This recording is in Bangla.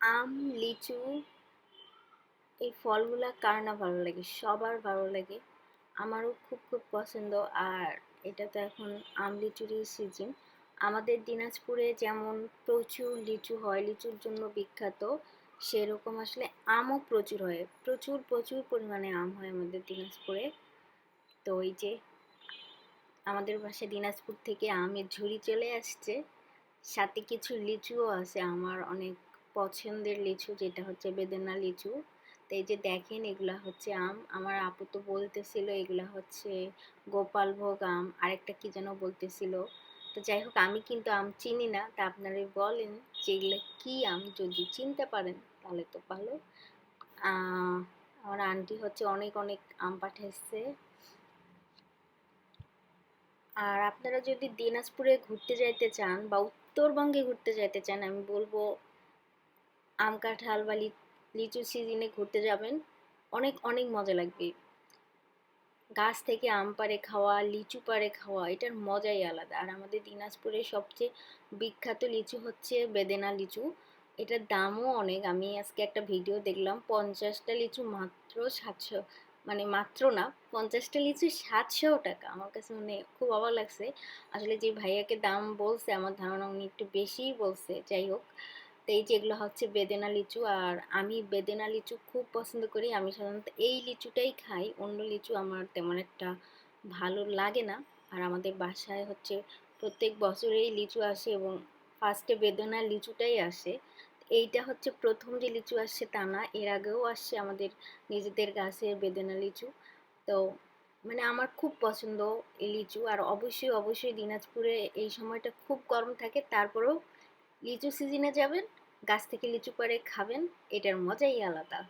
আম, লিচু এই ফলগুলা কার না ভালো লাগে, সবার ভালো লাগে। আমারও খুব খুব পছন্দ। আর এটা তো এখন আম লিচুরই সিজন। আমাদের দিনাজপুরে যেমন প্রচুর লিচু হয়, লিচুর জন্য বিখ্যাত, সেরকম আসলে আমও প্রচুর হয়, প্রচুর প্রচুর পরিমাণে আম হয় আমাদের দিনাজপুরে। তো এই যে আমাদের বাসায় দিনাজপুর থেকে আমের ঝুড়ি চলে আসছে, সাথে কিছু লিচুও আছে, আমার অনেক পছন্দের লিচু, যেটা হচ্ছে বেদেনা লিচু। তো এই যে দেখেন, এগুলা হচ্ছে আম। আমার আপু তো বলতেছিল এগুলা হচ্ছে গোপালভোগ আম, আরেকটা কি যেন বলতেছিল। তো যাই হোক, আমি কিন্তু আম চিনি না, তা আপনারা বলেন যে এগুলো কি আম, যদি চিনতে পারেন তাহলে তো ভালো। আমার আন্টি হচ্ছে অনেক অনেক আম পাঠাইছে। আর আপনারা যদি দিনাজপুরে ঘুরতে যাইতে চান বা উত্তরবঙ্গে ঘুরতে যাইতে চান, আমি বলবো আম কাঁঠাল বা লিচু সিজনে ঘুরতে যাবেন, অনেক অনেক মজা লাগবে। গাছ থেকে আম পাড়ে খাওয়া, লিচু পাড়ে খাওয়া, এটার মজাই আলাদা। আর আমাদের দিনাজপুরের সবচেয়ে বিখ্যাত লিচু হচ্ছে বেদেনা লিচু। এটার দামও অনেক। আমি আজকে একটা ভিডিও দেখলাম, 50টা লিচু মাত্র 700, মানে মাত্র না, 50টা লিচু 700 টাকা। আমার কাছে মানে খুব অবাক লাগছে। আসলে যে ভাইয়াকে দাম বলছে, আমার ধারণা উনি একটু বেশিই বলছে। যাই হোক, তো এই যেগুলো হচ্ছে বেদেনা লিচু। আর আমি বেদেনা লিচু খুব পছন্দ করি। আমি সাধারণত এই লিচুটাই খাই, অন্য লিচু আমার তেমন একটা ভালো লাগে না। আর আমাদের বাসায় হচ্ছে প্রত্যেক বছরেই লিচু আসে, এবং ফার্স্টে বেদেনা লিচুটাই আসে। এইটা হচ্ছে প্রথম যে লিচু আসছে তা না, এর আগেও আসছে আমাদের নিজেদের গাছের বেদেনা লিচু। তো মানে আমার খুব পছন্দ এই লিচু। আর অবশ্যই অবশ্যই দিনাজপুরে এই সময়টা খুব গরম থাকে, তারপরেও লিচু সিজনে যাবেন, গাছ থেকে লিচু পাড়ে খাবেন, এটার মজাই আলাদা।